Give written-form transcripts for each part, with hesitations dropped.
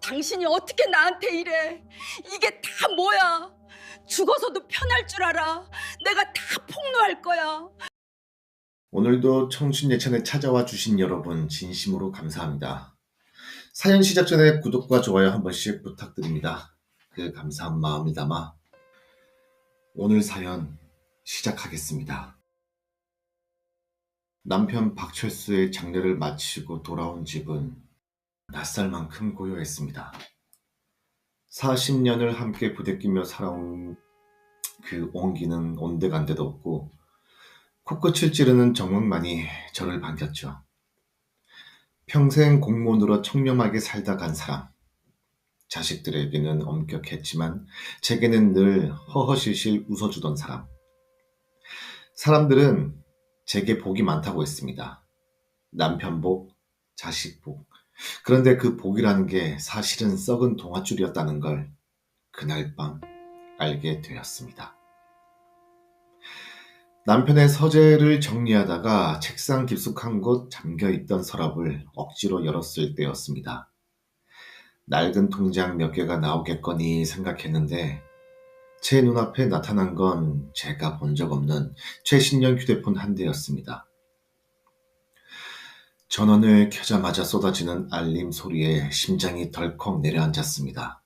당신이 어떻게 나한테 이래? 이게 다 뭐야? 죽어서도 편할 줄 알아. 내가 다 폭로할 거야. 오늘도 청춘예찬에 찾아와 주신 여러분 진심으로 감사합니다. 사연 시작 전에 구독과 좋아요 한 번씩 부탁드립니다. 그 감사한 마음을 담아 오늘 사연 시작하겠습니다. 남편 박철수의 장례를 마치고 돌아온 집은 낯설만큼 고요했습니다. 40년을 함께 부대끼며 살아온 그 온기는 온데간데도 없고 코끝을 찌르는 정막만이 저를 반겼죠. 평생 공무원으로 청렴하게 살다 간 사람. 자식들에게는 엄격했지만 제게는 늘 허허실실 웃어주던 사람. 사람들은 제게 복이 많다고 했습니다. 남편 복, 자식 복. 그런데 그 복이라는 게 사실은 썩은 동아줄이었다는 걸 그날 밤 알게 되었습니다. 남편의 서재를 정리하다가 책상 깊숙한 곳 잠겨있던 서랍을 억지로 열었을 때였습니다. 낡은 통장 몇 개가 나오겠거니 생각했는데 제 눈앞에 나타난 건 제가 본 적 없는 최신형 휴대폰 한 대였습니다. 전원을 켜자마자 쏟아지는 알림 소리에 심장이 덜컥 내려앉았습니다.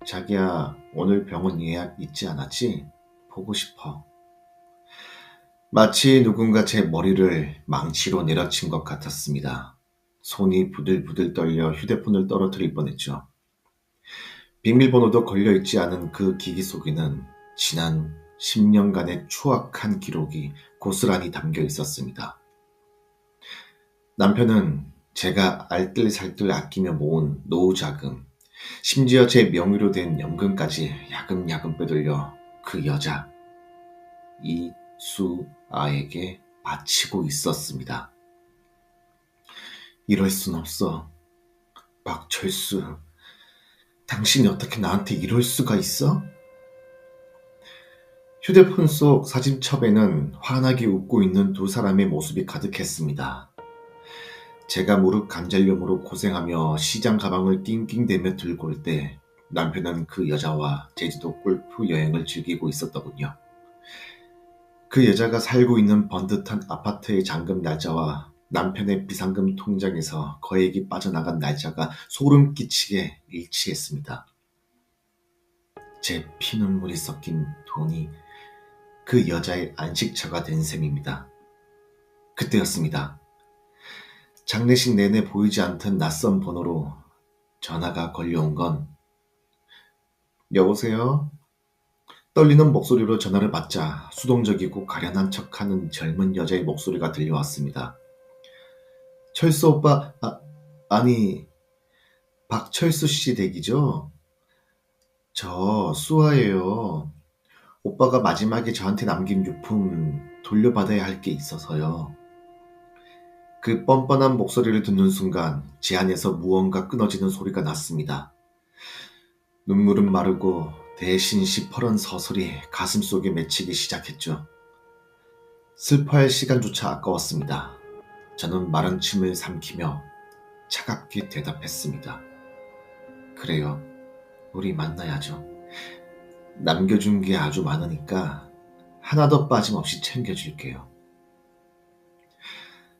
자기야, 오늘 병원 예약 있지 않았지? 보고 싶어. 마치 누군가 제 머리를 망치로 내려친 것 같았습니다. 손이 부들부들 떨려 휴대폰을 떨어뜨릴 뻔했죠. 비밀번호도 걸려있지 않은 그 기기 속에는 지난 10년간의 추악한 기록이 고스란히 담겨 있었습니다. 남편은 제가 알뜰살뜰 아끼며 모은 노후자금, 심지어 제 명의로 된 연금까지 야금야금 빼돌려 그 여자 이수아에게 바치고 있었습니다. 이럴 순 없어. 박철수, 당신이 어떻게 나한테 이럴 수가 있어? 휴대폰 속 사진첩에는 환하게 웃고 있는 두 사람의 모습이 가득했습니다. 제가 무릎 관절염으로 고생하며 시장 가방을 낑낑대며 들고 올 때 남편은 그 여자와 제주도 골프 여행을 즐기고 있었더군요. 그 여자가 살고 있는 번듯한 아파트의 잔금 날짜와 남편의 비상금 통장에서 거액이 빠져나간 날짜가 소름 끼치게 일치했습니다. 제 피눈물이 섞인 돈이 그 여자의 안식처가 된 셈입니다. 그때였습니다. 장례식 내내 보이지 않던 낯선 번호로 전화가 걸려온 건 여보세요? 떨리는 목소리로 전화를 받자 수동적이고 가련한 척하는 젊은 여자의 목소리가 들려왔습니다. 철수 오빠, 아니 박철수 씨 댁이죠? 저 수아예요. 오빠가 마지막에 저한테 남긴 유품 돌려받아야 할 게 있어서요. 그 뻔뻔한 목소리를 듣는 순간 제 안에서 무언가 끊어지는 소리가 났습니다. 눈물은 마르고 대신 시퍼런 서슬이 가슴속에 맺히기 시작했죠. 슬퍼할 시간조차 아까웠습니다. 저는 마른 침을 삼키며 차갑게 대답했습니다. 그래요. 우리 만나야죠. 남겨준 게 아주 많으니까 하나도 빠짐없이 챙겨줄게요.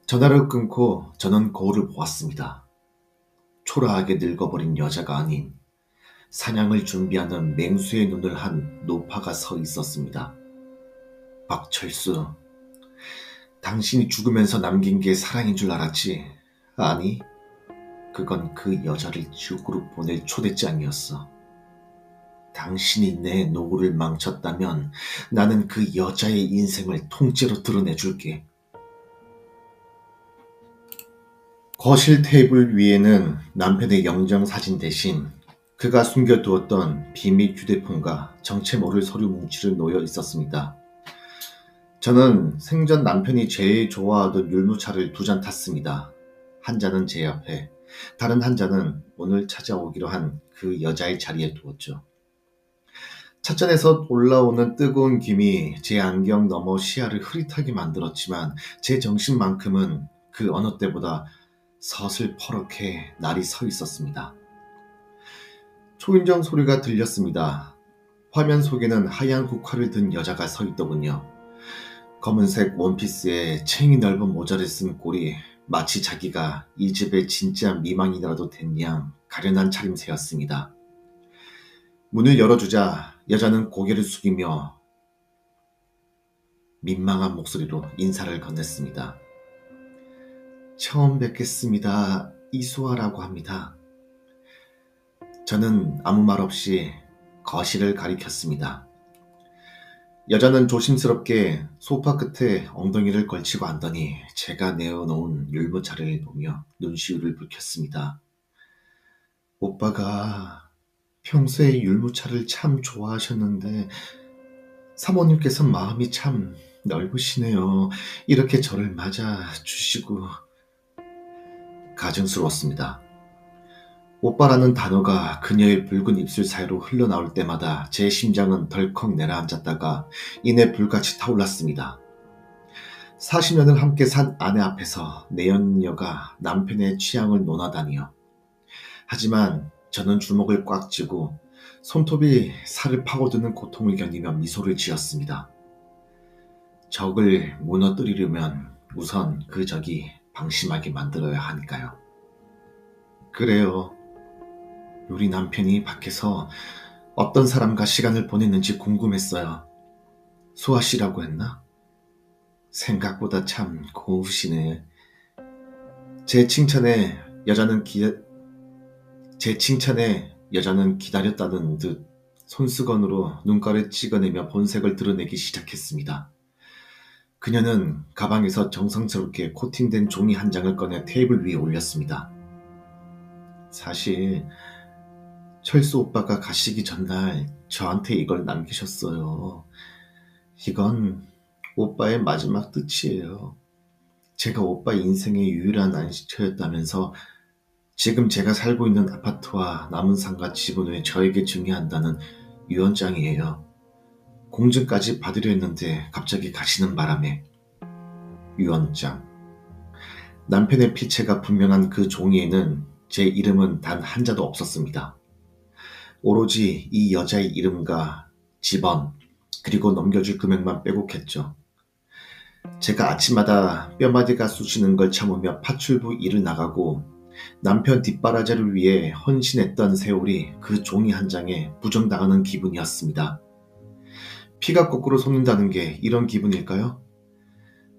전화를 끊고 저는 거울을 보았습니다. 초라하게 늙어버린 여자가 아닌 사냥을 준비하는 맹수의 눈을 한 노파가 서 있었습니다. 박철수, 당신이 죽으면서 남긴 게 사랑인 줄 알았지? 아니, 그건 그 여자를 지옥으로 보낼 초대장이었어. 당신이 내 노후를 망쳤다면 나는 그 여자의 인생을 통째로 드러내줄게. 거실 테이블 위에는 남편의 영정사진 대신 그가 숨겨두었던 비밀 휴대폰과 정체 모를 서류 뭉치를 놓여 있었습니다. 저는 생전 남편이 제일 좋아하던 율무차를 2잔 탔습니다. 한 잔은 제 옆에, 다른 한 잔은 오늘 찾아오기로 한 그 여자의 자리에 두었죠. 찻잔에서 올라오는 뜨거운 김이 제 안경 너머 시야를 흐릿하게 만들었지만 제 정신만큼은 그 어느 때보다 서슬 퍼렇게 날이 서 있었습니다. 초인종 소리가 들렸습니다. 화면 속에는 하얀 국화를 든 여자가 서 있더군요. 검은색 원피스에 챙이 넓은 모자를 쓴 꼴이 마치 자기가 이 집의 진짜 미망이라도 된 양 가련한 차림새였습니다. 문을 열어주자 여자는 고개를 숙이며 민망한 목소리로 인사를 건넸습니다. 처음 뵙겠습니다. 이수아라고 합니다. 저는 아무 말 없이 거실을 가리켰습니다. 여자는 조심스럽게 소파 끝에 엉덩이를 걸치고 앉더니 제가 내어놓은 율무차를 보며 눈시울을 붉혔습니다. 오빠가 평소에 율무차를 참 좋아하셨는데 사모님께서 마음이 참 넓으시네요. 이렇게 저를 맞아주시고. 가증스러웠습니다. 오빠라는 단어가 그녀의 붉은 입술 사이로 흘러나올 때마다 제 심장은 덜컥 내려앉았다가 이내 불같이 타올랐습니다. 40년을 함께 산 아내 앞에서 내연녀가 남편의 취향을 논하다니요. 하지만 저는 주먹을 꽉 쥐고 손톱이 살을 파고드는 고통을 견디며 미소를 지었습니다. 적을 무너뜨리려면 우선 그 적이 방심하게 만들어야 하니까요. 그래요. 우리 남편이 밖에서 어떤 사람과 시간을 보냈는지 궁금했어요. 수아 씨라고 했나? 생각보다 참 고우시네. 제 칭찬에 여자는 기다렸다는 듯 손수건으로 눈가를 찍어내며 본색을 드러내기 시작했습니다. 그녀는 가방에서 정성스럽게 코팅된 종이 한 장을 꺼내 테이블 위에 올렸습니다. 사실 철수 오빠가 가시기 전날 저한테 이걸 남기셨어요. 이건 오빠의 마지막 뜻이에요. 제가 오빠 인생의 유일한 안식처였다면서 지금 제가 살고 있는 아파트와 남은 상가 지분을 저에게 증여한다는 유언장이에요. 공증까지 받으려 했는데 갑자기 가시는 바람에. 유언장. 남편의 피체가 분명한 그 종이에는 제 이름은 단 한자도 없었습니다. 오로지 이 여자의 이름과 집원, 그리고 넘겨줄 금액만 빼곡했죠. 제가 아침마다 뼈마디가 쑤시는 걸 참으며 파출부 일을 나가고 남편 뒷바라지를 위해 헌신했던 세월이 그 종이 한 장에 부정당하는 기분이었습니다. 피가 거꾸로 솟는다는 게 이런 기분일까요?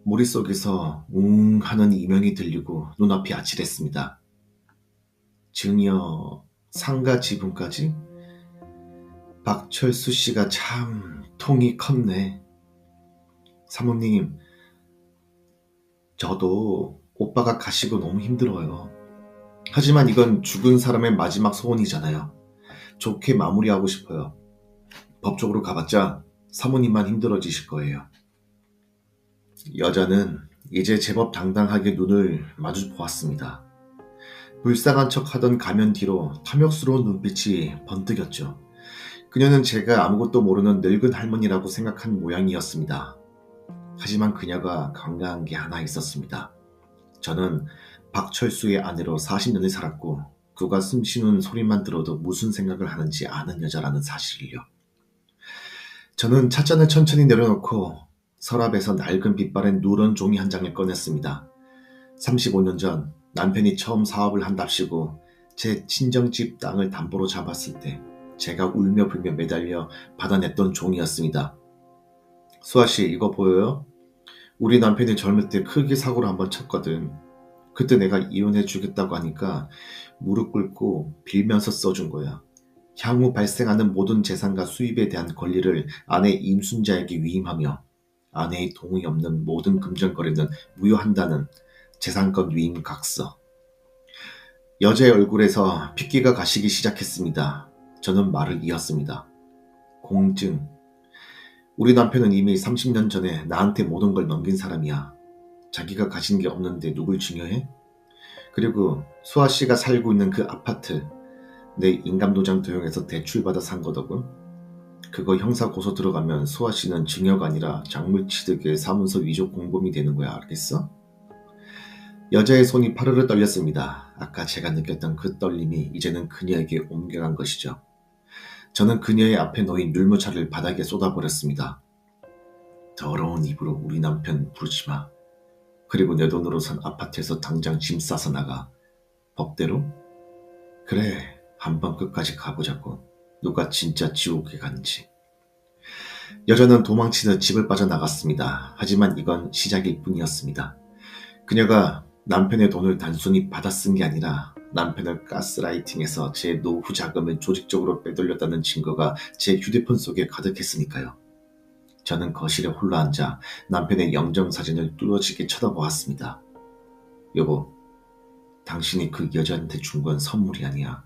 머릿속에서 웅 하는 이명이 들리고 눈앞이 아찔했습니다. 증여, 상가 지분까지? 박철수 씨가 참 통이 컸네. 사모님, 저도 오빠가 가시고 너무 힘들어요. 하지만 이건 죽은 사람의 마지막 소원이잖아요. 좋게 마무리하고 싶어요. 법적으로 가봤자 사모님만 힘들어지실 거예요. 여자는 이제 제법 당당하게 눈을 마주 보았습니다. 불쌍한 척 하던 가면 뒤로 탐욕스러운 눈빛이 번뜩였죠. 그녀는 제가 아무것도 모르는 늙은 할머니라고 생각한 모양이었습니다. 하지만 그녀가 건강한 게 하나 있었습니다. 저는 박철수의 아내로 40년을 살았고 그가 숨쉬는 소리만 들어도 무슨 생각을 하는지 아는 여자라는 사실을요. 저는 찻잔을 천천히 내려놓고 서랍에서 낡은 빛바랜 누런 종이 한 장을 꺼냈습니다. 35년 전 남편이 처음 사업을 한답시고 제 친정집 땅을 담보로 잡았을 때 제가 울며 불며 매달려 받아냈던 종이었습니다. 수아씨, 이거 보여요? 우리 남편이 젊을 때 크게 사고를 한번 쳤거든. 그때 내가 이혼해 주겠다고 하니까 무릎 꿇고 빌면서 써준 거야. 향후 발생하는 모든 재산과 수입에 대한 권리를 아내 임순자에게 위임하며 아내의 동의 없는 모든 금전거래는 무효한다는 재산권 위임 각서. 여자의 얼굴에서 핏기가 가시기 시작했습니다. 저는 말을 이었습니다. 공증. 우리 남편은 이미 30년 전에 나한테 모든 걸 넘긴 사람이야. 자기가 가진 게 없는데 누굴 중요해? 그리고 수아 씨가 살고 있는 그 아파트, 내 인감도장 도용해서 대출받아 산 거더군. 그거 형사 고소 들어가면 수아 씨는 증여가 아니라 작물취득의 사문서 위조 공범이 되는 거야, 알겠어? 여자의 손이 파르르 떨렸습니다. 아까 제가 느꼈던 그 떨림이 이제는 그녀에게 옮겨간 것이죠. 저는 그녀의 앞에 놓인 율무차를 바닥에 쏟아버렸습니다. 더러운 입으로 우리 남편 부르지 마. 그리고 내 돈으로 산 아파트에서 당장 짐 싸서 나가. 법대로? 그래, 한번 끝까지 가보자고. 누가 진짜 지옥에 간지. 여자는 도망치듯 집을 빠져나갔습니다. 하지만 이건 시작일 뿐이었습니다. 그녀가 남편의 돈을 단순히 받아 쓴 게 아니라 남편을 가스라이팅해서 제 노후 자금을 조직적으로 빼돌렸다는 증거가 제 휴대폰 속에 가득했으니까요. 저는 거실에 홀로 앉아 남편의 영정사진을 뚫어지게 쳐다보았습니다. 여보, 당신이 그 여자한테 준 건 선물이 아니야.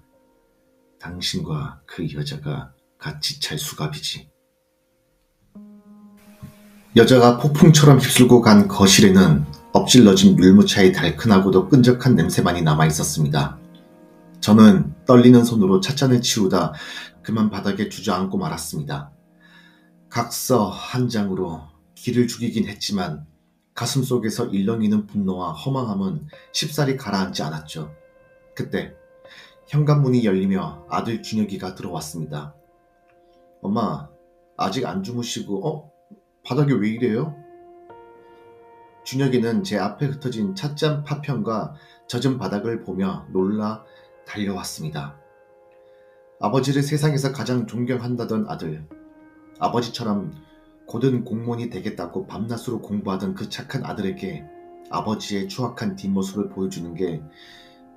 당신과 그 여자가 같이 찰 수갑이지. 여자가 폭풍처럼 휩쓸고 간 거실에는 엎질러진 율무차의 달큰하고도 끈적한 냄새만이 남아있었습니다. 저는 떨리는 손으로 찻잔을 치우다 그만 바닥에 주저앉고 말았습니다. 각서 한 장으로 기를 죽이긴 했지만 가슴속에서 일렁이는 분노와 허망함은 쉽사리 가라앉지 않았죠. 그때 현관문이 열리며 아들 준혁이가 들어왔습니다. 엄마, 아직 안 주무시고 바닥에 왜 이래요? 준혁이는 제 앞에 흩어진 찻잔 파편과 젖은 바닥을 보며 놀라 달려왔습니다. 아버지를 세상에서 가장 존경한다던 아들, 아버지처럼 고든 공무원이 되겠다고 밤낮으로 공부하던 그 착한 아들에게 아버지의 추악한 뒷모습을 보여주는 게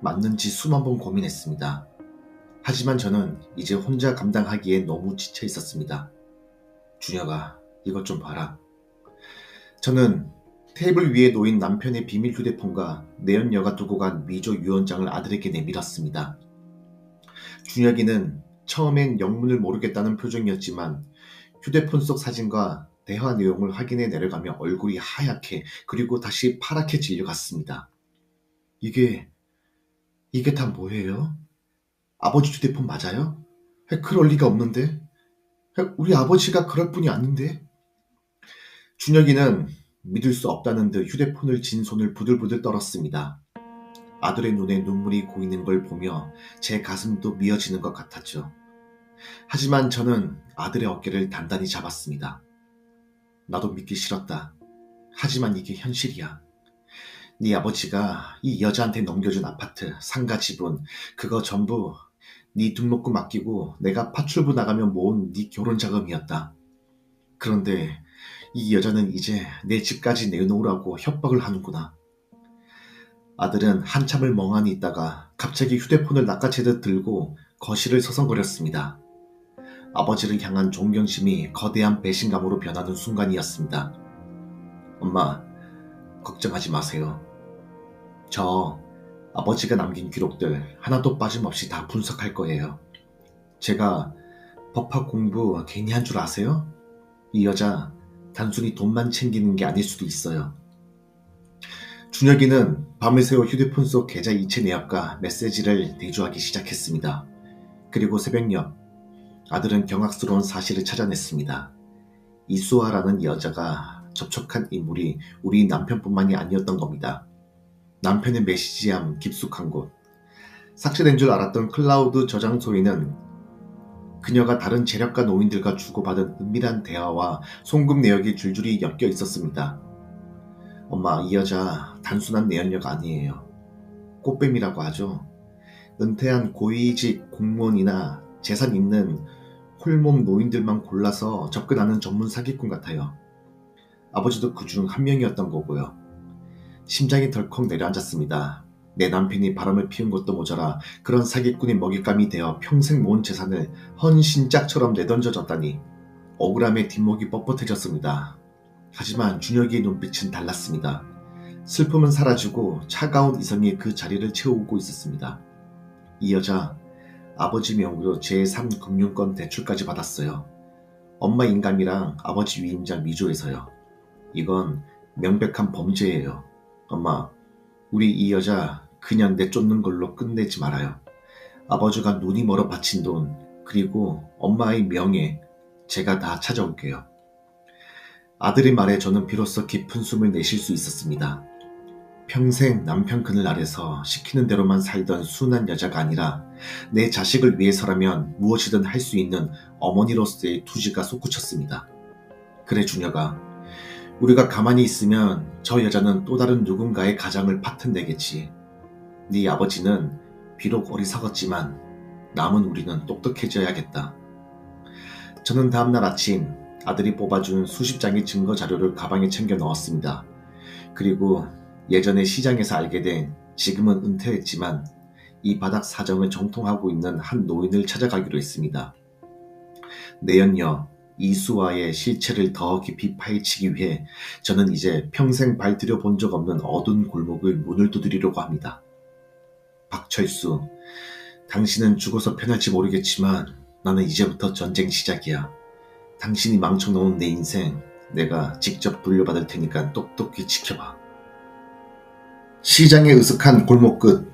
맞는지 수만 번 고민했습니다. 하지만 저는 이제 혼자 감당하기에 너무 지쳐 있었습니다. 준혁아, 이것 좀 봐라. 저는 테이블 위에 놓인 남편의 비밀 휴대폰과 내연녀가 두고 간 위조 유언장을 아들에게 내밀었습니다. 준혁이는 처음엔 영문을 모르겠다는 표정이었지만 휴대폰 속 사진과 대화 내용을 확인해 내려가며 얼굴이 하얗게 그리고 다시 파랗게 질려갔습니다. 이게 다 뭐예요? 아버지 휴대폰 맞아요? 그럴 리가 없는데? 우리 아버지가 그럴 분이 아닌데? 준혁이는 믿을 수 없다는 듯 휴대폰을 쥔 손을 부들부들 떨었습니다. 아들의 눈에 눈물이 고이는 걸 보며 제 가슴도 미어지는 것 같았죠. 하지만 저는 아들의 어깨를 단단히 잡았습니다. 나도 믿기 싫었다. 하지만 이게 현실이야. 네 아버지가 이 여자한테 넘겨준 아파트, 상가 지분, 그거 전부 네 등록금 맡기고 내가 파출부 나가면 모은 네 결혼 자금이었다. 그런데 이 여자는 이제 내 집까지 내놓으라고 협박을 하는구나. 아들은 한참을 멍하니 있다가 갑자기 휴대폰을 낚아채듯 들고 거실을 서성거렸습니다. 아버지를 향한 존경심이 거대한 배신감으로 변하는 순간이었습니다. 엄마, 걱정하지 마세요. 저 아버지가 남긴 기록들 하나도 빠짐없이 다 분석할 거예요. 제가 법학 공부 괜히 한 줄 아세요? 이 여자 단순히 돈만 챙기는 게 아닐 수도 있어요. 준혁이는 밤을 새워 휴대폰 속 계좌 이체 내역과 메시지를 대조하기 시작했습니다. 그리고 새벽녘 아들은 경악스러운 사실을 찾아냈습니다. 이수아라는 여자가 접촉한 인물이 우리 남편뿐만이 아니었던 겁니다. 남편의 메시지함 깊숙한 곳, 삭제된 줄 알았던 클라우드 저장소에는 그녀가 다른 재력가 노인들과 주고받은 은밀한 대화와 송금 내역이 줄줄이 엮여 있었습니다. 엄마, 이 여자 단순한 내연녀가 아니에요. 꽃뱀이라고 하죠. 은퇴한 고위직 공무원이나 재산 있는 홀몸 노인들만 골라서 접근하는 전문 사기꾼 같아요. 아버지도 그중 한 명이었던 거고요. 심장이 덜컥 내려앉았습니다. 내 남편이 바람을 피운 것도 모자라 그런 사기꾼의 먹잇감이 되어 평생 모은 재산을 헌신짝처럼 내던져졌다니 억울함에 뒷목이 뻣뻣해졌습니다. 하지만 준혁이의 눈빛은 달랐습니다. 슬픔은 사라지고 차가운 이성이 그 자리를 채우고 있었습니다. 이 여자 아버지 명의로 제3금융권 대출까지 받았어요. 엄마 인감이랑 아버지 위임장 위조해서요. 이건 명백한 범죄예요. 엄마, 우리 이 여자 그냥 내쫓는 걸로 끝내지 말아요. 아버지가 눈이 멀어 바친 돈, 그리고 엄마의 명예, 제가 다 찾아올게요. 아들의 말에 저는 비로소 깊은 숨을 내쉴 수 있었습니다. 평생 남편 그늘 아래서 시키는 대로만 살던 순한 여자가 아니라 내 자식을 위해서라면 무엇이든 할 수 있는 어머니로서의 투지가 솟구쳤습니다. 그래 준혁아, 우리가 가만히 있으면 저 여자는 또 다른 누군가의 가장을 파탄내겠지. 네 아버지는 비록 어리석었지만 남은 우리는 똑똑해져야겠다. 저는 다음날 아침 아들이 뽑아준 수십 장의 증거 자료를 가방에 챙겨 넣었습니다. 그리고 예전에 시장에서 알게 된, 지금은 은퇴했지만 이 바닥 사정을 정통하고 있는 한 노인을 찾아가기로 했습니다. 내연녀 이수아의 실체를 더 깊이 파헤치기 위해 저는 이제 평생 발들여 본 적 없는 어두운 골목을 문을 두드리려고 합니다. 박철수, 당신은 죽어서 편할지 모르겠지만 나는 이제부터 전쟁 시작이야. 당신이 망쳐놓은 내 인생 내가 직접 돌려받을 테니까 똑똑히 지켜봐. 시장의 으슥한 골목 끝,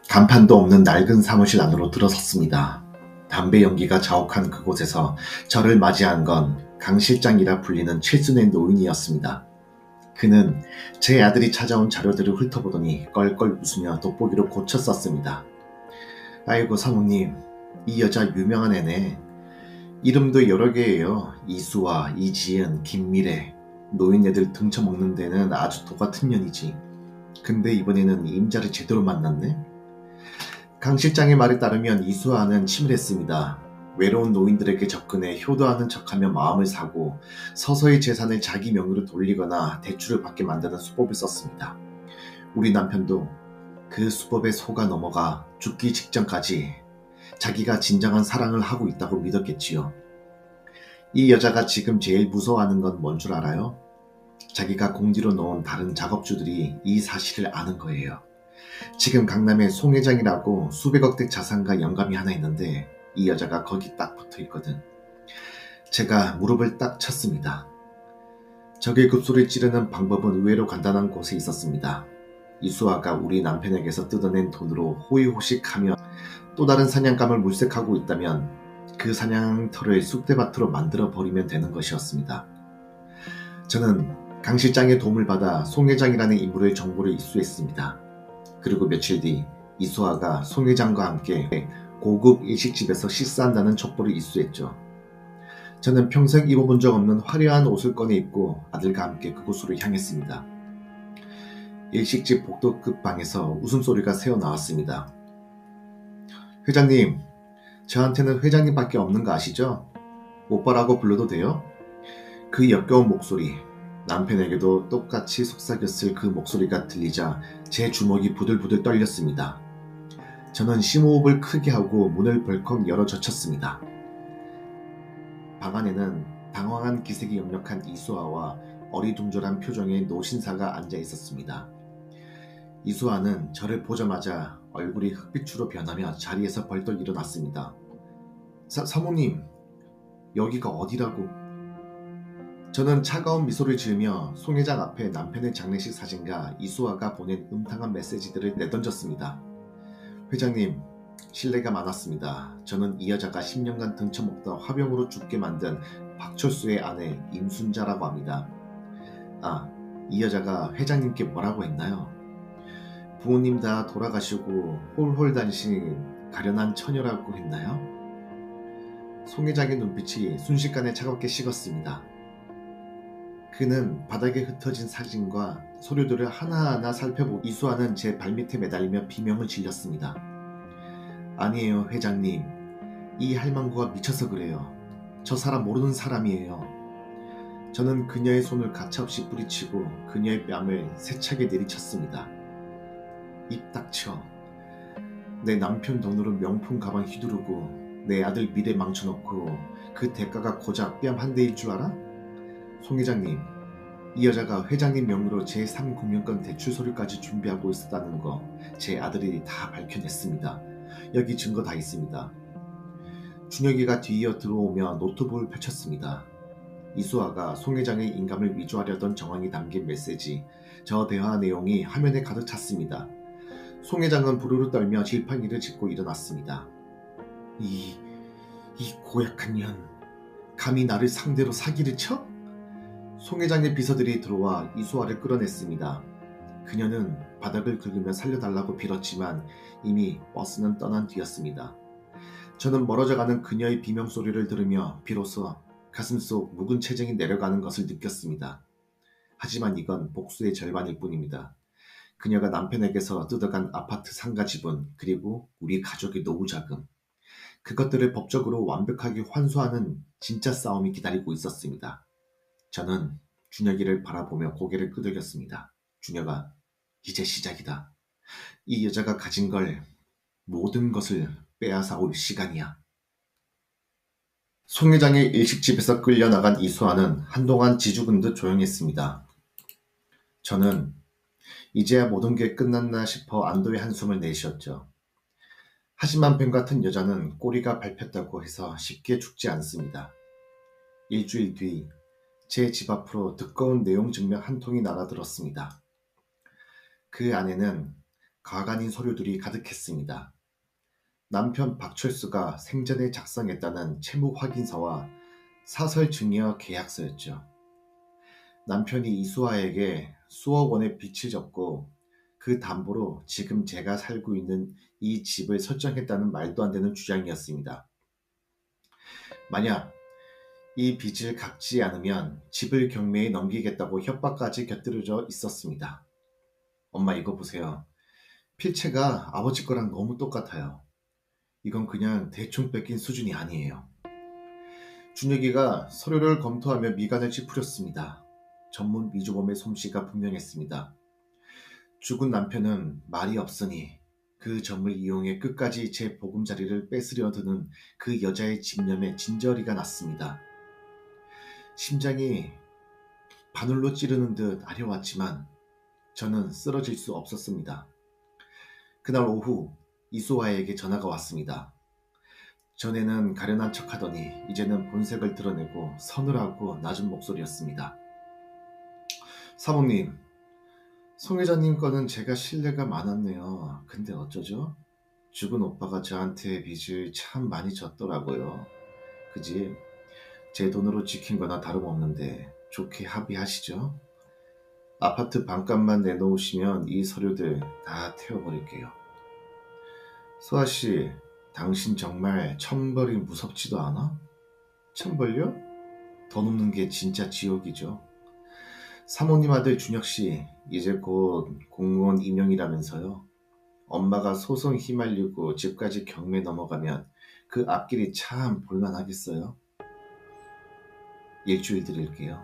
간판도 없는 낡은 사무실 안으로 들어섰습니다. 담배 연기가 자욱한 그곳에서 저를 맞이한 건 강 실장이라 불리는 칠순의 노인이었습니다. 그는 제 아들이 찾아온 자료들을 훑어보더니 껄껄 웃으며 돋보기로 고쳤었습니다. 아이고 사모님, 이 여자 유명한 애네. 이름도 여러 개예요. 이수아, 이지은, 김미래. 노인네들 등쳐먹는 데는 아주 도같은 년이지. 근데 이번에는 임자를 제대로 만났네. 강 실장의 말에 따르면 이수아는 치밀했습니다. 외로운 노인들에게 접근해 효도하는 척하며 마음을 사고 서서히 재산을 자기 명의로 돌리거나 대출을 받게 만드는 수법을 썼습니다. 우리 남편도 그 수법에 속아 넘어가 죽기 직전까지 자기가 진정한 사랑을 하고 있다고 믿었겠지요. 이 여자가 지금 제일 무서워하는 건 뭔 줄 알아요? 자기가 공지로 넣은 다른 작업주들이 이 사실을 아는 거예요. 지금 강남에 송 회장이라고 수백억대 자산가 영감이 하나 있는데 이 여자가 거기 딱 붙어 있거든. 제가 무릎을 딱 쳤습니다. 적의 급소를 찌르는 방법은 의외로 간단한 곳에 있었습니다. 이수아가 우리 남편에게서 뜯어낸 돈으로 호의호식하며 또 다른 사냥감을 물색하고 있다면 그 사냥터를 쑥대밭으로 만들어버리면 되는 것이었습니다. 저는 강 실장의 도움을 받아 송 회장이라는 인물의 정보를 입수했습니다. 그리고 며칠 뒤 이수아가 송 회장과 함께 고급 일식집에서 식사한다는 첩보를 입수했죠. 저는 평생 입어본 적 없는 화려한 옷을 꺼내 입고 아들과 함께 그곳으로 향했습니다. 일식집 복도급 방에서 웃음소리가 새어나왔습니다. 회장님, 저한테는 회장님밖에 없는 거 아시죠? 오빠라고 불러도 돼요? 그 역겨운 목소리, 남편에게도 똑같이 속삭였을 그 목소리가 들리자 제 주먹이 부들부들 떨렸습니다. 저는 심호흡을 크게 하고 문을 벌컥 열어 젖혔습니다. 방 안에는 당황한 기색이 역력한 이수아와 어리둥절한 표정의 노신사가 앉아 있었습니다. 이수아는 저를 보자마자 얼굴이 흑빛으로 변하며 자리에서 벌떡 일어났습니다. 사모님, 여기가 어디라고? 저는 차가운 미소를 지으며 송 회장 앞에 남편의 장례식 사진과 이수아가 보낸 음탕한 메시지들을 내던졌습니다. 회장님, 실례가 많았습니다. 저는 이 여자가 10년간 등쳐먹다 화병으로 죽게 만든 박철수의 아내 임순자라고 합니다. 아, 이 여자가 회장님께 뭐라고 했나요? 부모님 다 돌아가시고 홀홀 다니신 가련한 처녀라고 했나요? 송 회장의 눈빛이 순식간에 차갑게 식었습니다. 그는 바닥에 흩어진 사진과 서류들을 하나하나 살펴보고 이수아는 제 발밑에 매달리며 비명을 질렀습니다. 아니에요, 회장님. 이 할망구가 미쳐서 그래요. 저 사람 모르는 사람이에요. 저는 그녀의 손을 가차없이 뿌리치고 그녀의 뺨을 세차게 내리쳤습니다. 입 닥쳐. 내 남편 돈으로 명품 가방 휘두르고 내 아들 미래 망쳐놓고 그 대가가 고작 뺨 한 대일 줄 알아? 송 회장님, 이 여자가 회장님 명의로 제3국민권 대출 서류까지 준비하고 있었다는 거 제 아들이 다 밝혀냈습니다. 여기 증거 다 있습니다. 준혁이가 뒤이어 들어오며 노트북을 펼쳤습니다. 이수아가 송 회장의 인감을 위조하려던 정황이 담긴 메시지, 저 대화 내용이 화면에 가득 찼습니다. 송 회장은 부르르 떨며 질팡이를 짚고 일어났습니다. 이 고약한 년, 감히 나를 상대로 사기를 쳐? 송 회장의 비서들이 들어와 이수아를 끌어냈습니다. 그녀는 바닥을 긁으며 살려달라고 빌었지만 이미 버스는 떠난 뒤였습니다. 저는 멀어져가는 그녀의 비명소리를 들으며 비로소 가슴속 묵은 체증이 내려가는 것을 느꼈습니다. 하지만 이건 복수의 절반일 뿐입니다. 그녀가 남편에게서 뜯어간 아파트 상가 지분, 그리고 우리 가족의 노후 자금, 그것들을 법적으로 완벽하게 환수하는 진짜 싸움이 기다리고 있었습니다. 저는 준혁이를 바라보며 고개를 끄덕였습니다. 준혁아, 이제 시작이다. 이 여자가 가진 걸 모든 것을 빼앗아 올 시간이야. 송 회장의 일식집에서 끌려나간 이수아는 한동안 지죽은 듯 조용했습니다. 저는 이제야 모든 게 끝났나 싶어 안도의 한숨을 내쉬었죠. 하지만 뱀 같은 여자는 꼬리가 밟혔다고 해서 쉽게 죽지 않습니다. 일주일 뒤 제 집 앞으로 두꺼운 내용 증명 한 통이 날아들었습니다. 그 안에는 가관인 서류들이 가득했습니다. 남편 박철수가 생전에 작성했다는 채무 확인서와 사설 증여 계약서였죠. 남편이 이수아에게 수억 원의 빚을 졌고 그 담보로 지금 제가 살고 있는 이 집을 설정했다는 말도 안 되는 주장이었습니다. 만약 이 빚을 갚지 않으면 집을 경매에 넘기겠다고 협박까지 곁들여져 있었습니다. 엄마 이거 보세요. 필체가 아버지 거랑 너무 똑같아요. 이건 그냥 대충 뺏긴 수준이 아니에요. 준혁이가 서류를 검토하며 미간을 찌푸렸습니다. 전문 미주범의 솜씨가 분명했습니다. 죽은 남편은 말이 없으니 그 점을 이용해 끝까지 제 보금자리를 뺏으려 드는 그 여자의 집념에 진저리가 났습니다. 심장이 바늘로 찌르는 듯 아려왔지만 저는 쓰러질 수 없었습니다. 그날 오후 이수아에게 전화가 왔습니다. 전에는 가련한 척하더니 이제는 본색을 드러내고 서늘하고 낮은 목소리였습니다. 사모님, 송 회장님 거는 제가 신뢰가 많았네요. 근데 어쩌죠? 죽은 오빠가 저한테 빚을 참 많이 졌더라고요. 그지? 제 돈으로 지킨 거나 다름없는데 좋게 합의하시죠? 아파트 반값만 내놓으시면 이 서류들 다 태워버릴게요. 수아씨, 당신 정말 천벌이 무섭지도 않아? 천벌요? 더 높는 게 진짜 지옥이죠. 사모님 아들 준혁씨, 이제 곧 공무원 임용이라면서요. 엄마가 소송 휘말리고 집까지 경매 넘어가면 그 앞길이 참 볼만하겠어요. 일주일 드릴게요.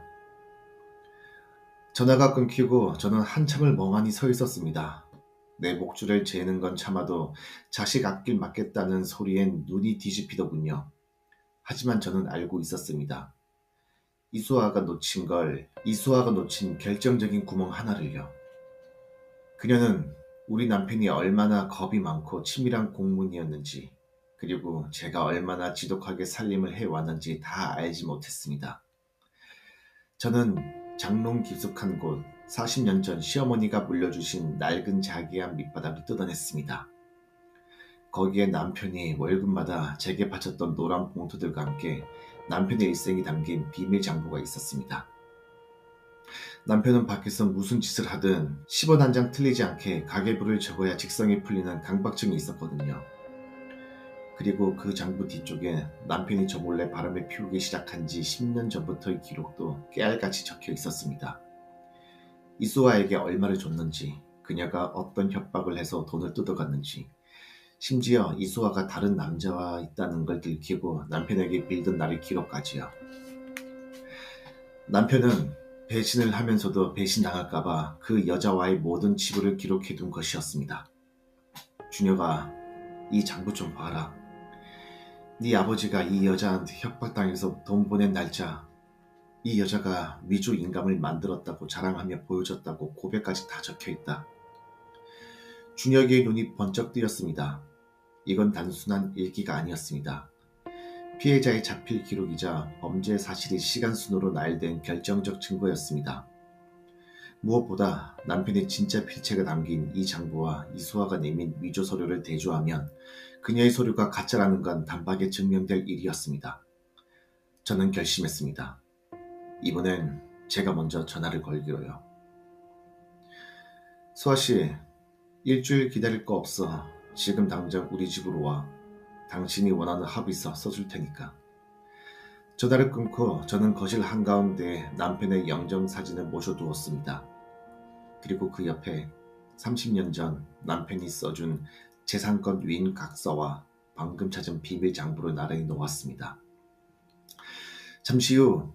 전화가 끊기고 저는 한참을 멍하니 서 있었습니다. 내 목줄을 재는 건 참아도 자식 앞길 맞겠다는 소리엔 눈이 뒤집히더군요. 하지만 저는 알고 있었습니다. 이수아가 놓친 결정적인 구멍 하나를요. 그녀는 우리 남편이 얼마나 겁이 많고 치밀한 공문이었는지, 그리고 제가 얼마나 지독하게 살림을 해왔는지 다 알지 못했습니다. 저는 장롱 깊숙한 곳 40년 전 시어머니가 물려주신 낡은 자기한 밑바닥을 뜯어냈습니다. 거기에 남편이 월급마다 제게 바쳤던 노란 봉투들과 함께 남편의 일생이 담긴 비밀 장부가 있었습니다. 남편은 밖에서 무슨 짓을 하든 10원 한 장 틀리지 않게 가계부를 적어야 직성이 풀리는 강박증이 있었거든요. 그리고 그 장부 뒤쪽에 남편이 저 몰래 바람을 피우기 시작한 지 10년 전부터의 기록도 깨알같이 적혀 있었습니다. 이수아에게 얼마를 줬는지, 그녀가 어떤 협박을 해서 돈을 뜯어갔는지, 심지어 이수아가 다른 남자와 있다는 걸 들키고 남편에게 빌던 날의 기록까지요. 남편은 배신을 하면서도 배신당할까봐 그 여자와의 모든 치부를 기록해둔 것이었습니다. 준혁아, 이 장부 좀 봐라. 네 아버지가 이 여자한테 협박당해서 돈 보낸 날짜, 이 여자가 위조 인감을 만들었다고 자랑하며 보여줬다고 고백까지 다 적혀있다. 준혁의 눈이 번쩍 뜨였습니다. 이건 단순한 일기가 아니었습니다. 피해자의 자필 기록이자 범죄 사실이 시간순으로 나열된 결정적 증거였습니다. 무엇보다 남편의 진짜 필체가 담긴 이 장부와 이수아가 내민 위조 서류를 대조하면 그녀의 서류가 가짜라는 건 단박에 증명될 일이었습니다. 저는 결심했습니다. 이번엔 제가 먼저 전화를 걸기로요. 수아씨, 일주일 기다릴 거 없어. 지금 당장 우리 집으로 와. 당신이 원하는 합의서 써줄 테니까. 전화를 끊고 저는 거실 한가운데에 남편의 영정사진을 모셔두었습니다. 그리고 그 옆에 30년 전 남편이 써준 재산권 위임 각서와 방금 찾은 비밀 장부를 나란히 놓았습니다. 잠시 후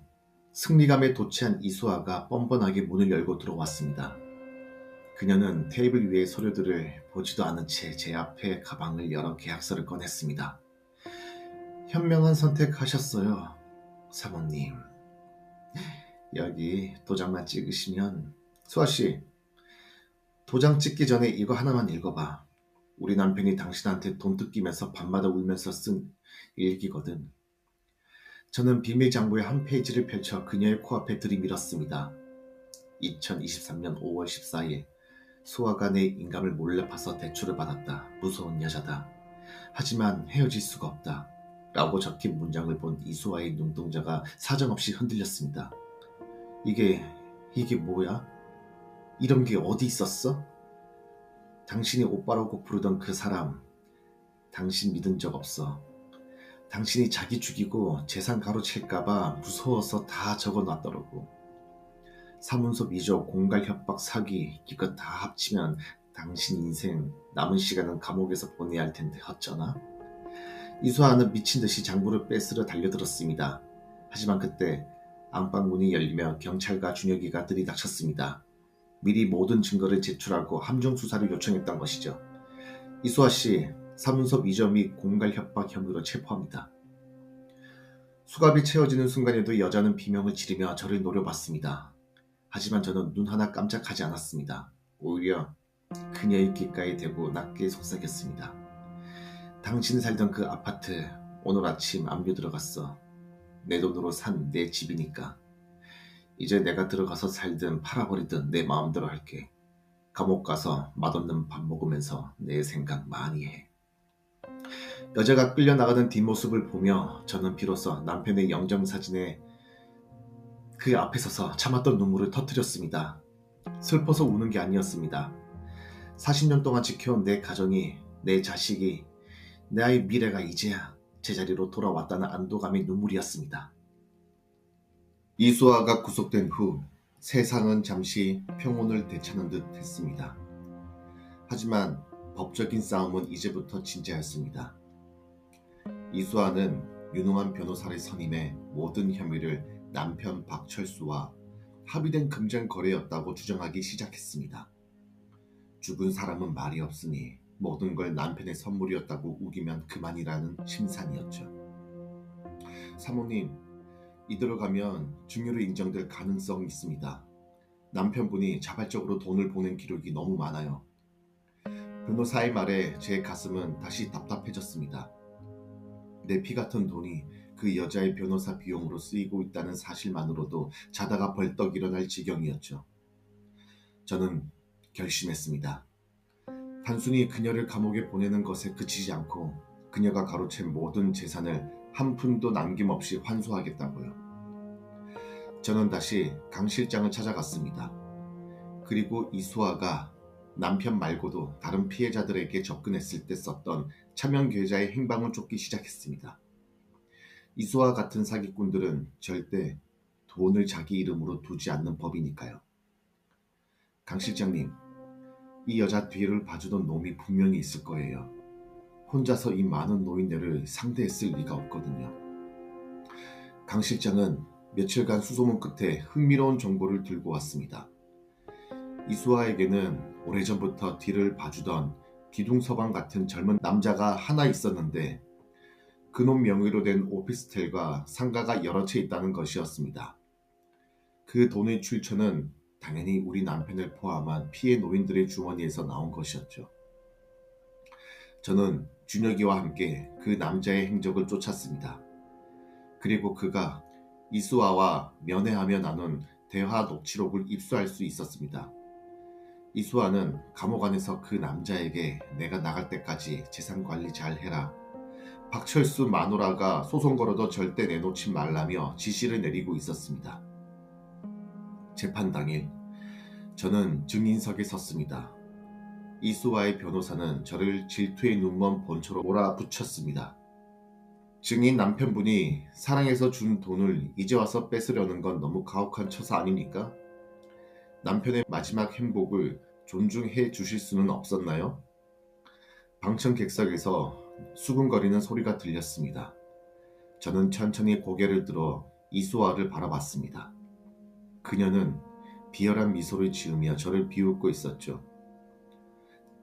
승리감에 도취한 이수아가 뻔뻔하게 문을 열고 들어왔습니다. 그녀는 테이블 위의 서류들을 보지도 않은 채 제 앞에 가방을 열어 계약서를 꺼냈습니다. 현명한 선택하셨어요, 사모님. 여기 도장만 찍으시면. 수아씨, 도장 찍기 전에 이거 하나만 읽어봐. 우리 남편이 당신한테 돈 뜯기면서 밤마다 울면서 쓴 일기거든. 저는 비밀 장부의 한 페이지를 펼쳐 그녀의 코앞에 들이밀었습니다. 2023년 5월 14일 수아가 내 인감을 몰래 파서 대출을 받았다. 무서운 여자다. 하지만 헤어질 수가 없다. 라고 적힌 문장을 본 이수아의 눈동자가 사정없이 흔들렸습니다. 이게 뭐야? 이런 게 어디 있었어? 당신이 오빠라고 부르던 그 사람, 당신 믿은 적 없어. 당신이 자기 죽이고 재산 가로챌까봐 무서워서 다 적어놨더라고. 사문서 위조, 공갈 협박, 사기, 이것 다 합치면 당신 인생 남은 시간은 감옥에서 보내야 할 텐데 어쩌나? 이수아는 미친 듯이 장부를 뺏으러 달려들었습니다. 하지만 그때 안방문이 열리며 경찰과 준혁이가 들이닥쳤습니다. 미리 모든 증거를 제출하고 함정 수사를 요청했던 것이죠. 이수아 씨, 사문서 위조 및 공갈 협박 혐의로 체포합니다. 수갑이 채워지는 순간에도 여자는 비명을 지르며 저를 노려봤습니다. 하지만 저는 눈 하나 깜짝하지 않았습니다. 오히려 그녀의 귓가에 대고 낮게 속삭였습니다. 당신이 살던 그 아파트 오늘 아침 안뷰 들어갔어. 내 돈으로 산 내 집이니까. 이제 내가 들어가서 살든 팔아버리든 내 마음대로 할게. 감옥 가서 맛없는 밥 먹으면서 내 생각 많이 해. 여자가 끌려나가는 뒷모습을 보며 저는 비로소 남편의 영정사진에 그 앞에 서서 참았던 눈물을 터뜨렸습니다. 슬퍼서 우는 게 아니었습니다. 40년 동안 지켜온 내 가정이, 내 자식이, 내 아이 미래가 이제야 제자리로 돌아왔다는 안도감의 눈물이었습니다. 이수아가 구속된 후 세상은 잠시 평온을 되찾는 듯 했습니다. 하지만 법적인 싸움은 이제부터 진지했습니다. 이수아는 유능한 변호사를 선임해 모든 혐의를 남편 박철수와 합의된 금전 거래였다고 주장하기 시작했습니다. 죽은 사람은 말이 없으니 모든 걸 남편의 선물이었다고 우기면 그만이라는 심산이었죠. 사모님, 이대로 가면 중요로 인정될 가능성이 있습니다. 남편분이 자발적으로 돈을 보낸 기록이 너무 많아요. 변호사의 말에 제 가슴은 다시 답답해졌습니다. 내 피 같은 돈이 그 여자의 변호사 비용으로 쓰이고 있다는 사실만으로도 자다가 벌떡 일어날 지경이었죠. 저는 결심했습니다. 단순히 그녀를 감옥에 보내는 것에 그치지 않고 그녀가 가로챈 모든 재산을 한 푼도 남김없이 환수하겠다고요. 저는 다시 강 실장을 찾아갔습니다. 그리고 이수아가 남편 말고도 다른 피해자들에게 접근했을 때 썼던 차명 계좌의 행방을 쫓기 시작했습니다. 이수아 같은 사기꾼들은 절대 돈을 자기 이름으로 두지 않는 법이니까요. 강 실장님, 이 여자 뒤를 봐주던 놈이 분명히 있을 거예요. 혼자서 이 많은 노인네를 상대했을 리가 없거든요. 강 실장은 며칠간 수소문 끝에 흥미로운 정보를 들고 왔습니다. 이수아에게는 오래전부터 뒤를 봐주던 기둥서방 같은 젊은 남자가 하나 있었는데 그놈 명의로 된 오피스텔과 상가가 여러 채 있다는 것이었습니다. 그 돈의 출처는 당연히 우리 남편을 포함한 피해 노인들의 주머니에서 나온 것이었죠. 저는 준혁이와 함께 그 남자의 행적을 쫓았습니다. 그리고 그가 이수아와 면회하며 나눈 대화 녹취록을 입수할 수 있었습니다. 이수아는 감옥 안에서 그 남자에게 내가 나갈 때까지 재산 관리 잘 해라. 박철수 마누라가 소송 걸어도 절대 내놓지 말라며 지시를 내리고 있었습니다. 재판 당일 저는 증인석에 섰습니다. 이수와의 변호사는 저를 질투의 눈먼 본초로 몰아붙였습니다. 증인 남편분이 사랑해서 준 돈을 이제 와서 뺏으려는 건 너무 가혹한 처사 아닙니까? 남편의 마지막 행복을 존중해 주실 수는 없었나요? 방청 객석에서 수근거리는 소리가 들렸습니다. 저는 천천히 고개를 들어 이수아를 바라봤습니다. 그녀는 비열한 미소를 지으며 저를 비웃고 있었죠.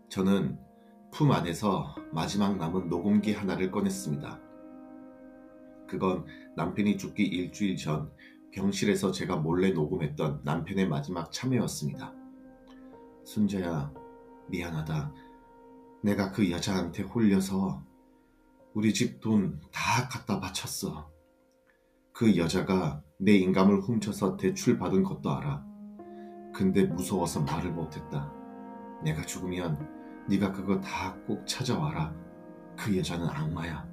저는 품 안에서 마지막 남은 녹음기 하나를 꺼냈습니다. 그건 남편이 죽기 일주일 전 병실에서 제가 몰래 녹음했던 남편의 마지막 참회였습니다. 순자야, 미안하다. 내가 그 여자한테 홀려서 우리 집 돈 다 갖다 바쳤어. 그 여자가 내 인감을 훔쳐서 대출받은 것도 알아. 근데 무서워서 말을 못했다. 내가 죽으면 네가 그거 다 꼭 찾아와라. 그 여자는 악마야.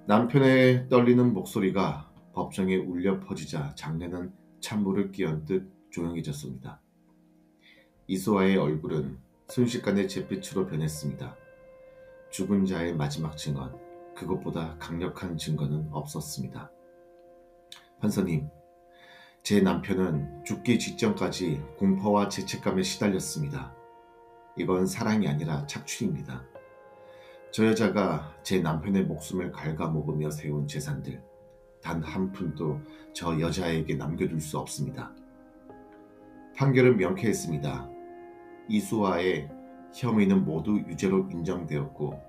남편의 떨리는 목소리가 법정에 울려 퍼지자 장례는 찬물을 끼얹 듯 조용해졌습니다. 이수아의 얼굴은 순식간에 잿빛으로 변했습니다. 죽은 자의 마지막 증언, 그것보다 강력한 증거는 없었습니다. 판사님, 제 남편은 죽기 직전까지 공포와 죄책감에 시달렸습니다. 이건 사랑이 아니라 착취입니다. 저 여자가 제 남편의 목숨을 갉아먹으며 세운 재산들, 단 한 푼도 저 여자에게 남겨둘 수 없습니다. 판결은 명쾌했습니다. 이수아의 혐의는 모두 유죄로 인정되었고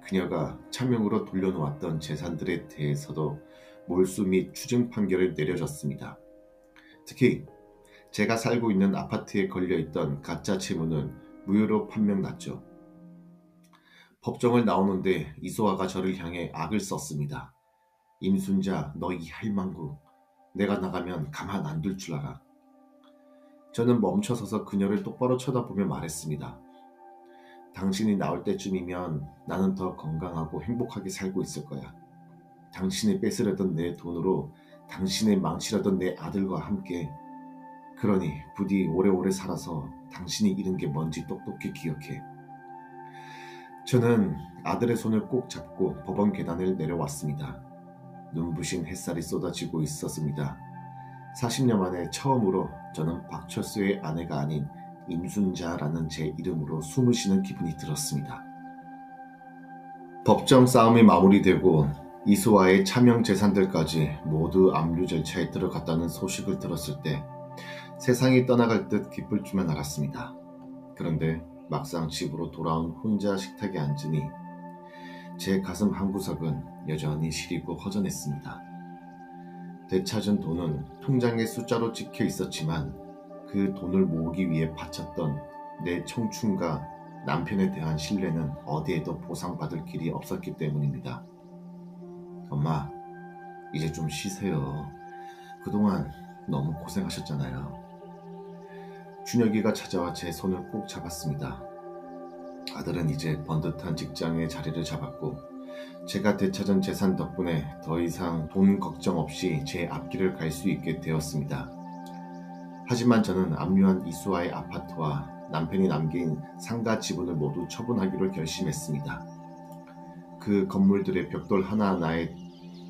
그녀가 차명으로 돌려놓았던 재산들에 대해서도 몰수 및 추징 판결을 내려졌습니다. 특히 제가 살고 있는 아파트에 걸려있던 가짜 채무는 무효로 판명났죠. 법정을 나오는데 이수아가 저를 향해 악을 썼습니다. 임순자, 너 이 할망구, 내가 나가면 가만 안 둘 줄 알아. 저는 멈춰서서 그녀를 똑바로 쳐다보며 말했습니다. 당신이 나올 때쯤이면 나는 더 건강하고 행복하게 살고 있을 거야. 당신이 뺏으려던 내 돈으로 당신의 망치려던 내 아들과 함께. 그러니 부디 오래오래 살아서 당신이 잃은 게 뭔지 똑똑히 기억해. 저는 아들의 손을 꼭 잡고 법원 계단을 내려왔습니다. 눈부신 햇살이 쏟아지고 있었습니다. 40년 만에 처음으로 저는 박철수의 아내가 아닌 임순자라는 제 이름으로 숨을 쉬는 기분이 들었습니다. 법정 싸움이 마무리되고 이수아의 차명 재산들까지 모두 압류 절차에 들어갔다는 소식을 들었을 때 세상이 떠나갈 듯 기쁠 줄만 알았습니다. 그런데 막상 집으로 돌아온 혼자 식탁에 앉으니 제 가슴 한구석은 여전히 시리고 허전했습니다. 되찾은 돈은 통장에 숫자로 찍혀 있었지만 그 돈을 모으기 위해 바쳤던 내 청춘과 남편에 대한 신뢰는 어디에도 보상받을 길이 없었기 때문입니다. 엄마, 이제 좀 쉬세요. 그동안 너무 고생하셨잖아요. 준혁이가 찾아와 제 손을 꼭 잡았습니다. 아들은 이제 번듯한 직장에 자리를 잡았고 제가 되찾은 재산 덕분에 더 이상 돈 걱정 없이 제 앞길을 갈 수 있게 되었습니다. 하지만 저는 압류한 이수아의 아파트와 남편이 남긴 상가 지분을 모두 처분하기로 결심했습니다. 그 건물들의 벽돌 하나하나에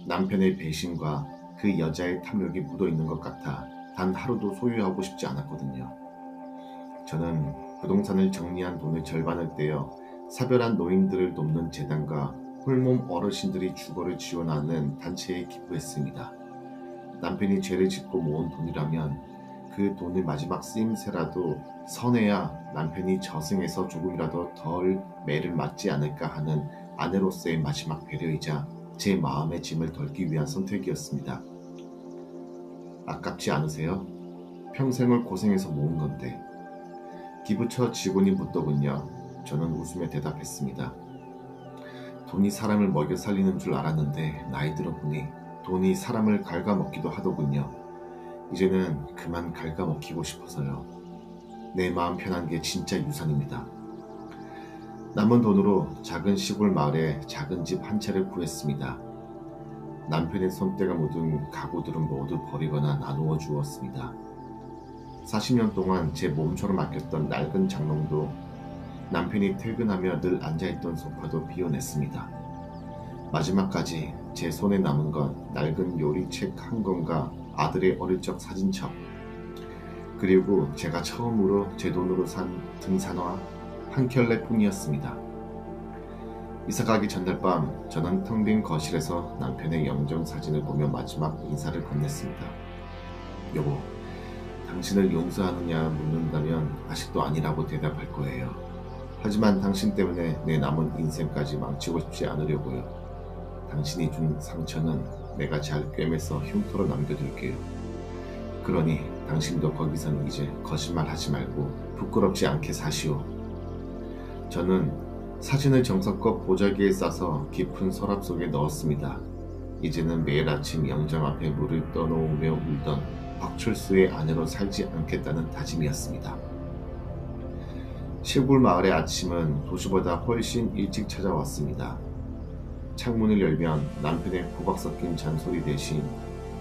남편의 배신과 그 여자의 탐욕이 묻어있는 것 같아 단 하루도 소유하고 싶지 않았거든요. 저는 부동산을 정리한 돈의 절반을 떼어 사별한 노인들을 돕는 재단과 홀몸 어르신들이 주거를 지원하는 단체에 기부했습니다. 남편이 죄를 짓고 모은 돈이라면 그 돈의 마지막 쓰임새라도 선해야 남편이 저승에서 조금이라도 덜 매를 맞지 않을까 하는 아내로서의 마지막 배려이자 제 마음의 짐을 덜기 위한 선택이었습니다. 아깝지 않으세요? 평생을 고생해서 모은 건데. 기부처 직원이 묻더군요. 저는 웃으며 대답했습니다. 돈이 사람을 먹여 살리는 줄 알았는데 나이 들어보니 돈이 사람을 갉아먹기도 하더군요. 이제는 그만 갉아먹히고 싶어서요. 내 마음 편한 게 진짜 유산입니다. 남은 돈으로 작은 시골 마을에 작은 집 한 채를 구했습니다. 남편의 손때가 묻은 가구들은 모두 버리거나 나누어 주었습니다. 40년 동안 제 몸처럼 아꼈던 낡은 장롱도 남편이 퇴근하며 늘 앉아있던 소파도 비워냈습니다. 마지막까지 제 손에 남은 건 낡은 요리책 한 권과 아들의 어릴 적 사진첩, 그리고 제가 처음으로 제 돈으로 산 등산화 한 켤레뿐이었습니다. 이사가기 전날 밤 저는 텅 빈 거실에서 남편의 영정 사진을 보며 마지막 인사를 건넸습니다. 여보, 당신을 용서하느냐 묻는다면 아직도 아니라고 대답할 거예요. 하지만 당신 때문에 내 남은 인생까지 망치고 싶지 않으려고요. 당신이 준 상처는 내가 잘 꿰매서 흉터로 남겨둘게요. 그러니 당신도 거기선 이제 거짓말하지 말고 부끄럽지 않게 사시오. 저는 사진을 정성껏 보자기에 싸서 깊은 서랍 속에 넣었습니다. 이제는 매일 아침 영정 앞에 물을 떠놓으며 울던 박철수의 아내로 살지 않겠다는 다짐이었습니다. 시골 마을의 아침은 도시보다 훨씬 일찍 찾아왔습니다. 창문을 열면 남편의 호박 섞인 잔소리 대신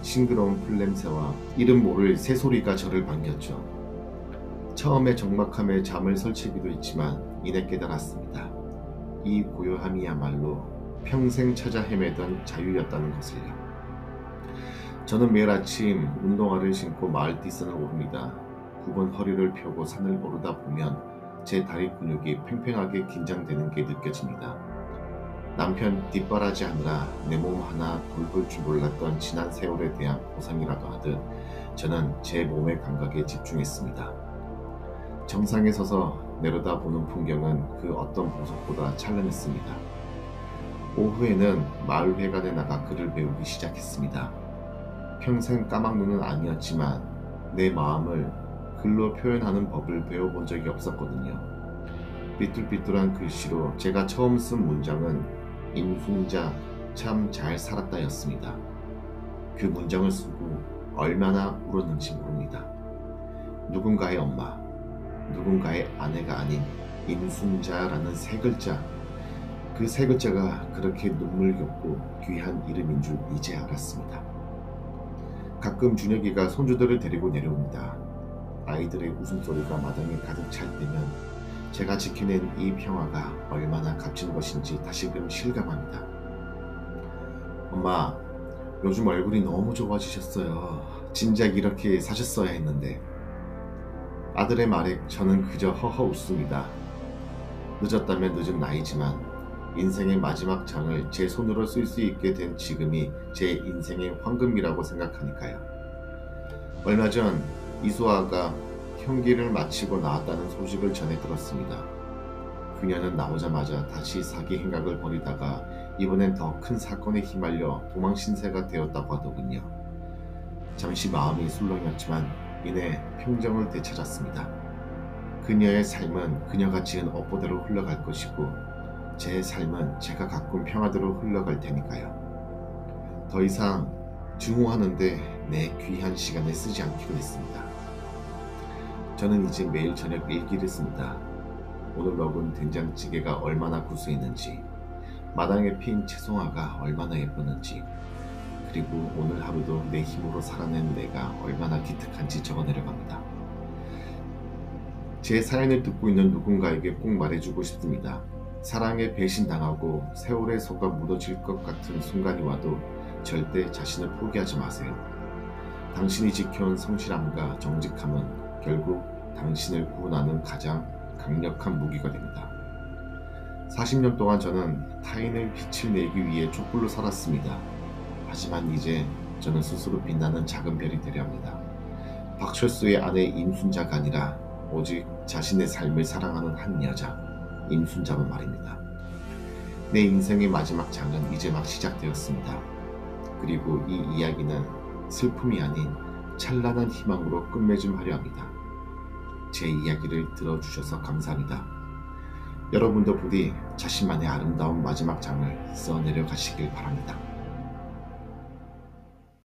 싱그러운 풀냄새와 이름 모를 새소리가 저를 반겼죠. 처음에 적막함에 잠을 설치기도 했지만 이내 깨달았습니다. 이 고요함이야말로 평생 찾아 헤매던 자유였다는 것을요. 저는 매일 아침 운동화를 신고 마을 뒷산을 오릅니다. 굽은 허리를 펴고 산을 오르다 보면 제 다리 근육이 팽팽하게 긴장되는 게 느껴집니다. 남편 뒷바라지 하느라 내 몸 하나 굵을 줄 몰랐던 지난 세월에 대한 보상이라도 하듯 저는 제 몸의 감각에 집중했습니다. 정상에 서서 내려다보는 풍경은 그 어떤 보석보다 찬란했습니다. 오후에는 마을 회관에 나가 글을 배우기 시작했습니다. 평생 까막눈은 아니었지만 내 마음을 글로 표현하는 법을 배워본 적이 없었거든요. 삐뚤삐뚤한 글씨로 제가 처음 쓴 문장은 임순자 참 잘 살았다 였습니다. 그 문장을 쓰고 얼마나 울었는지 모릅니다. 누군가의 엄마, 누군가의 아내가 아닌 임순자라는 세 글자, 그 세 글자가 그렇게 눈물겹고 귀한 이름인 줄 이제 알았습니다. 가끔 준혁이가 손주들을 데리고 내려옵니다. 아이들의 웃음소리가 마당에 가득 찰 때면 제가 지켜낸 이 평화가 얼마나 값진 것인지 다시금 실감합니다. 엄마, 요즘 얼굴이 너무 좋아지셨어요. 진작 이렇게 사셨어야 했는데. 아들의 말에 저는 그저 허허 웃습니다. 늦었다면 늦은 나이지만 인생의 마지막 장을 제 손으로 쓸 수 있게 된 지금이 제 인생의 황금이라고 생각하니까요. 얼마 전 이소아가 형기를 마치고 나왔다는 소식을 전해 들었습니다. 그녀는 나오자마자 다시 사기 행각을 벌이다가 이번엔 더 큰 사건에 휘말려 도망신세가 되었다고 하더군요. 잠시 마음이 술렁였지만 이내 평정을 되찾았습니다. 그녀의 삶은 그녀가 지은 업보대로 흘러갈 것이고 제 삶은 제가 가꾼 평화대로 흘러갈 테니까요. 더 이상 증오하는데 내 귀한 시간을 쓰지 않기로 했습니다. 저는 이제 매일 저녁 일기를 씁니다. 오늘 먹은 된장찌개가 얼마나 구수했는지, 마당에 핀 채송화가 얼마나 예뻤는지, 그리고 오늘 하루도 내 힘으로 살아낸 내가 얼마나 기특한지 적어내려갑니다. 제 사연을 듣고 있는 누군가에게 꼭 말해주고 싶습니다. 사랑에 배신당하고 세월의 속아 묻어질 것 같은 순간이 와도 절대 자신을 포기하지 마세요. 당신이 지켜온 성실함과 정직함은 결국 당신을 구원하는 가장 강력한 무기가 됩니다. 40년 동안 저는 타인의 빛을 내기 위해 촛불로 살았습니다. 하지만 이제 저는 스스로 빛나는 작은 별이 되려 합니다. 박철수의 아내 임순자가 아니라 오직 자신의 삶을 사랑하는 한 여자, 임순자만 말입니다. 내 인생의 마지막 장은 이제 막 시작되었습니다. 그리고 이 이야기는 슬픔이 아닌 찬란한 희망으로 끝맺음하려 합니다. 제 이야기를 들어주셔서 감사합니다. 여러분도 부디 자신만의 아름다운 마지막 장을 써내려 가시길 바랍니다.